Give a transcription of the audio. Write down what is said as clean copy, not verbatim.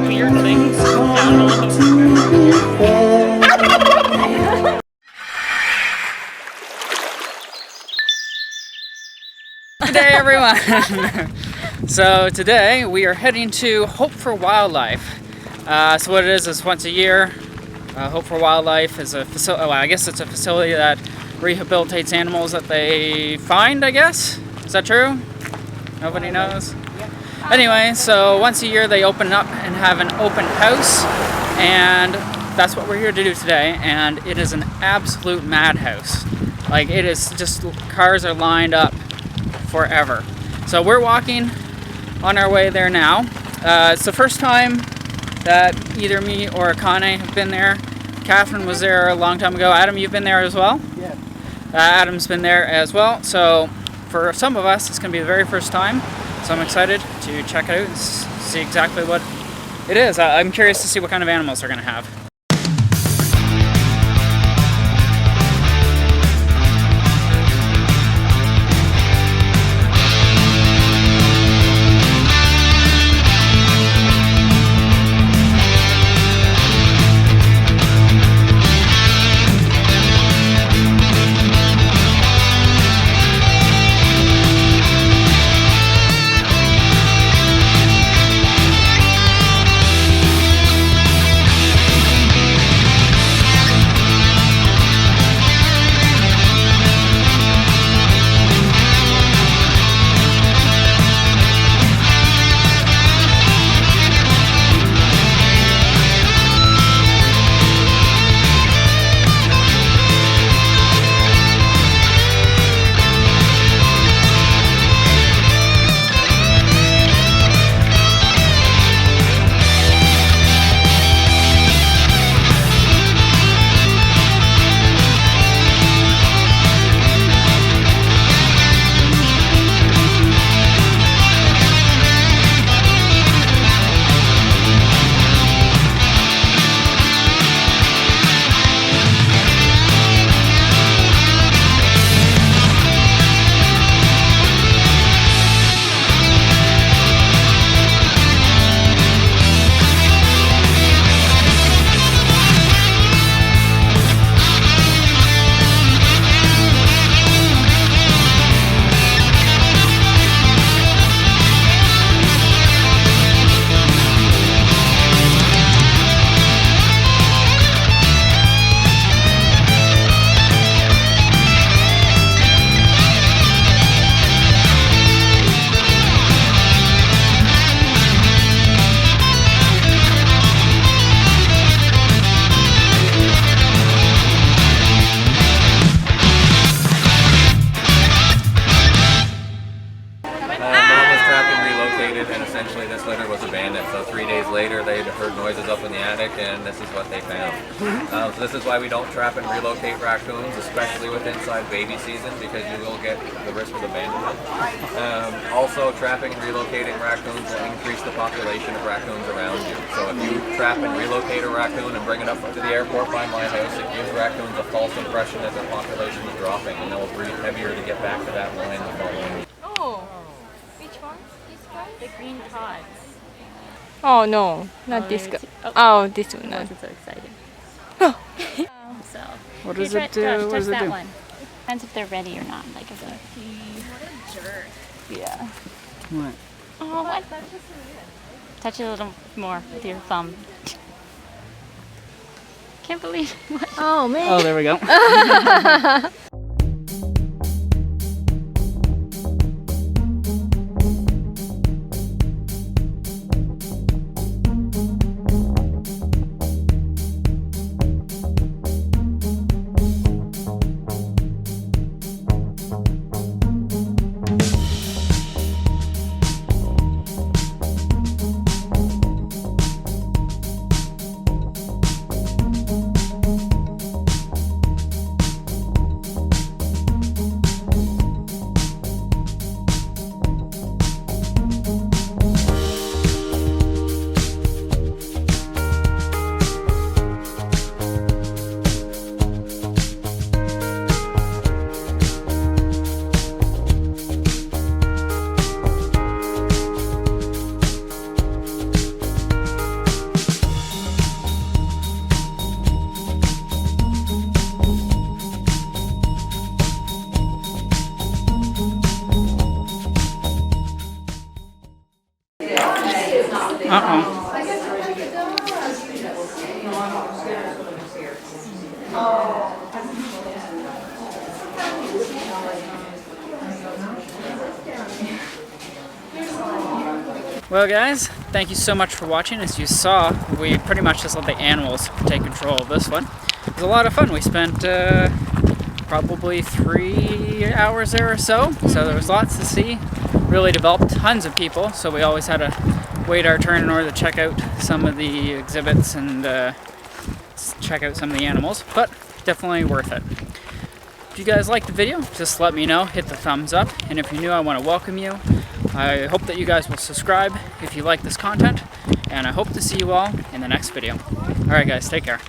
weird things down below. Good day, everyone. So today we are heading to Hope for Wildlife. So what it is once a year, Hope for Wildlife is a facility. Well, I guess it's a facility that rehabilitates animals that they find. I guess, is that true? Nobody knows. Anyway, so once a year they open up and have an open house, and that's what we're here to do today. And it is an absolute madhouse. Like, it is just, cars are lined up forever. So we're walking on our way there now. It's the first time that either me or Akane have been there. Catherine was there a long time ago. Adam, you've been there as well? Yeah. Adam's been there as well. So for some of us, it's going to be the very first time. So I'm excited to check it out and see exactly what it is. I'm curious to see what kind of animals they're going to have. So 3 days later, they heard noises up in the attic, and this is what they found. So this is why we don't trap and relocate raccoons, especially with inside baby season, because you will get the risk of abandonment. Also, trapping and relocating raccoons will increase the population of raccoons around you. So if you trap and relocate a raccoon and bring it up to the airport by my house, it gives raccoons a false impression that their population is dropping, and they'll breathe heavier to get back to that line the following week. Oh, which one? This one? The green pods. Oh no, not this guy. Oh, this one. I wasn't so excited. So, What does it do? What does it that do? one. Depends if they're ready or not. Like if they're... What a jerk. Yeah. What? Oh, what? Touch it a little more with your thumb. Can't believe it. Oh man. Oh, there we go. Uh-oh. Well guys, thank you so much for watching. As you saw, we pretty much just let the animals take control of this one. It was a lot of fun. We spent probably 3 hours there or so there was lots to see. Really developed tons of people, so we always had to wait our turn in order to check out some of the exhibits and check out some of the animals, but definitely worth it. If you guys liked the video, just let me know, hit the thumbs up, and if you're new, I want to welcome you. I hope that you guys will subscribe if you like this content, and I hope to see you all in the next video. Alright guys, take care.